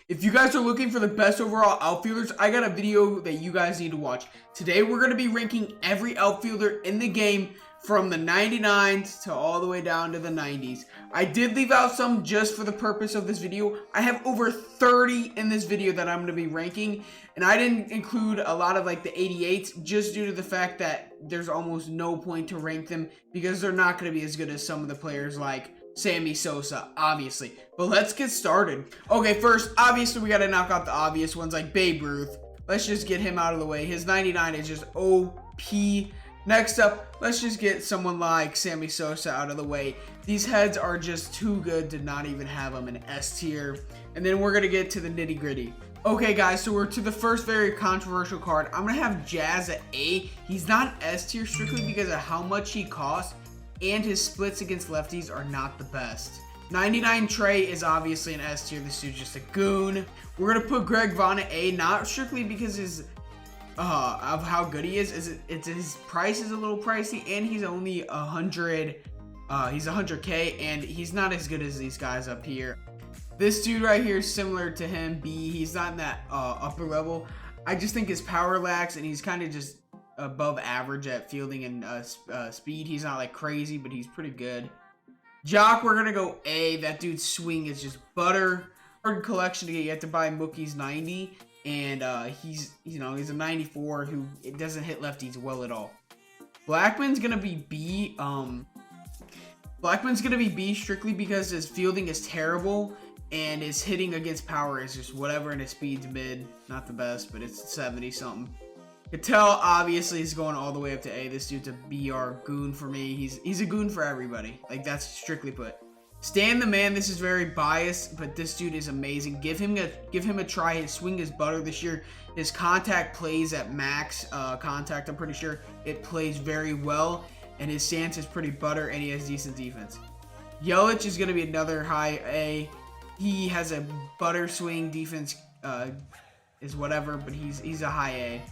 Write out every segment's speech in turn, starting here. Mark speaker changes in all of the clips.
Speaker 1: If you guys are looking for the best overall outfielders, I got a video that you guys need to watch. Today we're going to be ranking every outfielder in the game from the 99s to all the way down to the 90s. I did leave out some just for the purpose of this video. I have over 30 in this video that I'm going to be ranking, and I didn't include a lot of like the 88s just due to the fact that there's almost no point to rank them because they're not going to be as good as some of the players like Sammy Sosa, obviously. But let's get started. Okay, first, obviously, we got to knock out the obvious ones like Babe Ruth. Let's just get him out of the way. His 99 is just OP. Next up, let's just get someone like Sammy Sosa out of the way. These heads are just too good to not even have them in S tier. And then we're going to get to the nitty gritty. Okay, guys, so we're to the first very controversial card. I'm going to have Jazz at A. He's not S tier strictly because of how much he costs, and his splits against lefties are not the best. 99 Trey is obviously an S tier. This dude's just a goon. We're going to put Greg Vaughn at A, not strictly because of how good he is. His price is a little pricey, and he's only 100. He's 100K, and he's not as good as these guys up here. This dude right here is similar to him. B. He's not in that upper level. I just think his power lacks, and he's kind of just above average at fielding and speed. He's not like crazy, but he's pretty good. Jock, we're gonna go A. That dude's swing is just butter. Hard collection to get. You have to buy Mookie's 90. And he's a 94 who it doesn't hit lefties well at all. Blackman's gonna be B. Blackman's gonna be B strictly because his fielding is terrible and his hitting against power is just whatever, and his speed's mid. Not the best, but it's 70 something. Cattell obviously is going all the way up to A. This dude's a BR goon for me. He's a goon for everybody. Like, that's strictly put. Stan the Man, this is very biased, but this dude is amazing. Give him a try. His swing is butter this year. His contact plays at max contact, I'm pretty sure. It plays very well, and his stance is pretty butter, and he has decent defense. Yelich is going to be another high A. He has a butter swing. Defense is whatever, but he's a high A.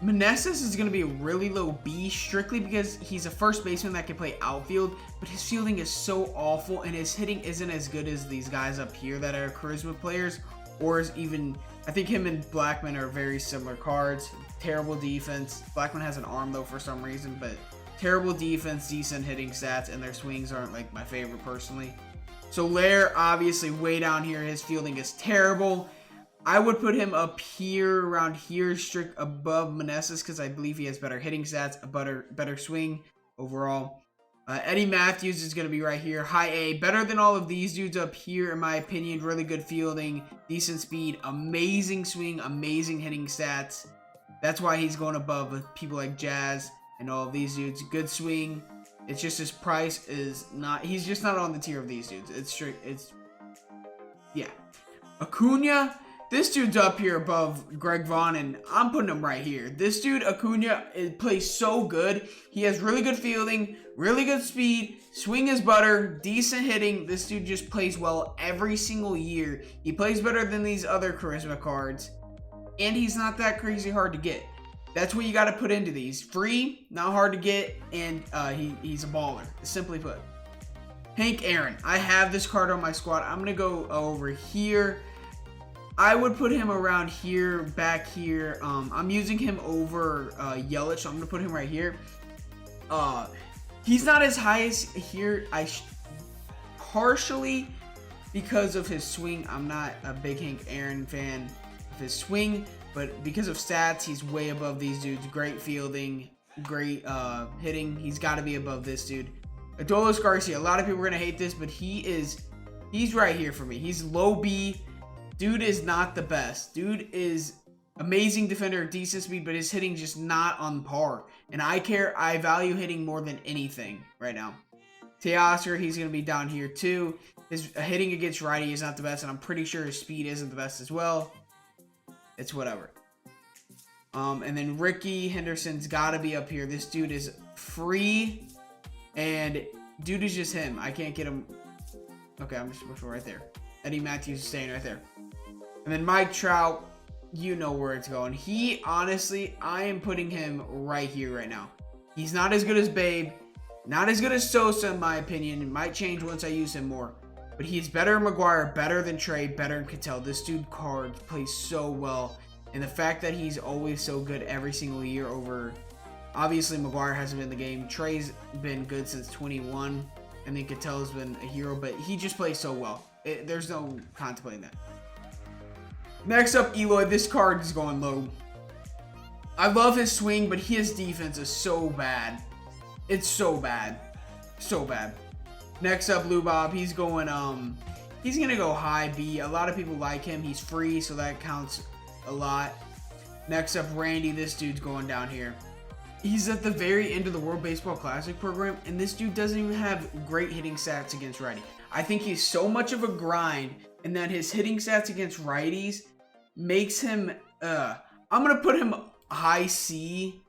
Speaker 1: Meneses is going to be a really low B strictly because he's a first baseman that can play outfield, but his fielding is so awful and his hitting isn't as good as these guys up here that are charisma players, or is even, I think him and Blackman are very similar cards. Terrible defense. Blackman has an arm though for some reason, but terrible defense, decent hitting stats, and their swings aren't like my favorite personally. So Lair, obviously way down here, his fielding is terrible. I would put him up here, around here, strict above Meneses because I believe he has better hitting stats, a better swing overall. Eddie Matthews is going to be right here, high A, better than all of these dudes up here in my opinion. Really good fielding, decent speed, amazing swing, amazing hitting stats. That's why he's going above people like Jazz and all of these dudes. Good swing. It's just his price is not. He's just not on the tier of these dudes. Yeah. Acuna. This dude's up here above Greg Vaughn, and I'm putting him right here. This dude, Acuna, plays so good. He has really good fielding, really good speed, swing is butter, decent hitting. This dude just plays well every single year. He plays better than these other charisma cards, and he's not that crazy hard to get. That's what you got to put into these. Free, not hard to get, and he's a baller, simply put. Hank Aaron. I have this card on my squad. I'm going to go over here. I would put him around here, back here. I'm using him over Yelich, so I'm going to put him right here. He's not as high as here. Partially because of his swing. I'm not a big Hank Aaron fan of his swing, but because of stats, he's way above these dudes. Great fielding, great hitting. He's got to be above this dude. Adolis Garcia. A lot of people are going to hate this, but he's right here for me. He's low B. Dude is not the best. Dude is amazing defender, decent speed, but his hitting just not on par. And I value hitting more than anything right now. Teoscar, he's going to be down here too. His hitting against righty is not the best, and I'm pretty sure his speed isn't the best as well. It's whatever. And then Ricky Henderson's got to be up here. This dude is free, and dude is just him. I can't get him. Okay, I'm just pushing right there. Eddie Matthews is staying right there. And then Mike Trout, you know where it's going. He, honestly, I am putting him right here right now. He's not as good as Babe. Not as good as Sosa, in my opinion. It might change once I use him more. But he's better than McGuire, better than Trey, better than Cattell. This dude card plays so well. And the fact that he's always so good every single year over... Obviously, McGuire hasn't been in the game. Trey's been good since 21. And then Cattell's been a hero. But he just plays so well. There's no contemplating that. Next up, Eloy. This card is going low. I love his swing, but his defense is so bad. It's so bad. So bad. Next up, Lou Bob. He's going to go high B. A lot of people like him. He's free, so that counts a lot. Next up, Randy. This dude's going down here. He's at the very end of the World Baseball Classic program, and this dude doesn't even have great hitting stats against righty. I think he's so much of a grind, and that his hitting stats against righties makes him, I'm going to put him high C.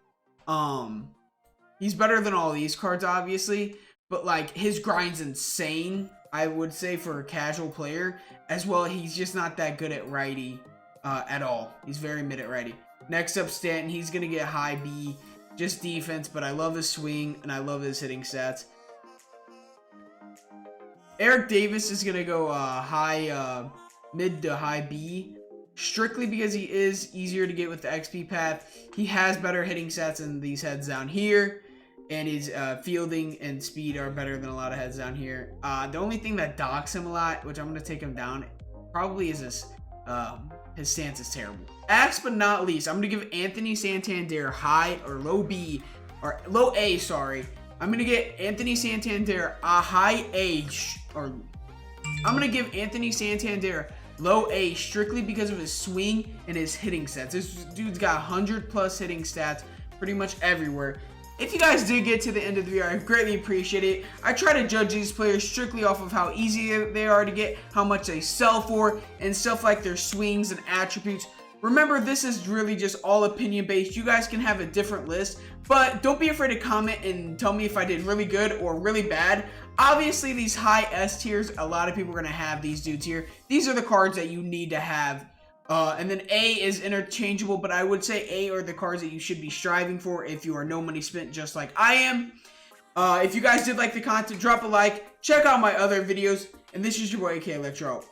Speaker 1: He's better than all these cards, obviously, but like his grind's insane, I would say, for a casual player. As well, he's just not that good at righty at all. He's very mid at righty. Next up, Stanton. He's going to get high B. Just defense, but I love his swing, and I love his hitting stats. Eric Davis is going to go mid to high B, strictly because he is easier to get with the XP path. He has better hitting stats than these heads down here, and his fielding and speed are better than a lot of heads down here. The only thing that docks him a lot, which I'm going to take him down, probably is his stance is terrible. Last but not least, I'm going to give Anthony Santander high or low B, or low A, sorry. I'm going to get Anthony Santander a high A, or I'm going to give Anthony Santander low A strictly because of his swing and his hitting stats. This dude's got 100+ hitting stats pretty much everywhere. If you guys did get to the end of the video, I greatly appreciate it. I try to judge these players strictly off of how easy they are to get, how much they sell for, and stuff like their swings and attributes. Remember, this is really just all opinion based. You guys can have a different list, but don't be afraid to comment and tell me if I did really good or really bad. Obviously, these high S tiers, a lot of people are going to have these dudes here. These are the cards that you need to have. And then A is interchangeable, but I would say A are the cards that you should be striving for if you are no money spent just like I am. If you guys did like the content, drop a like, check out my other videos, and this is your boy AK Electro.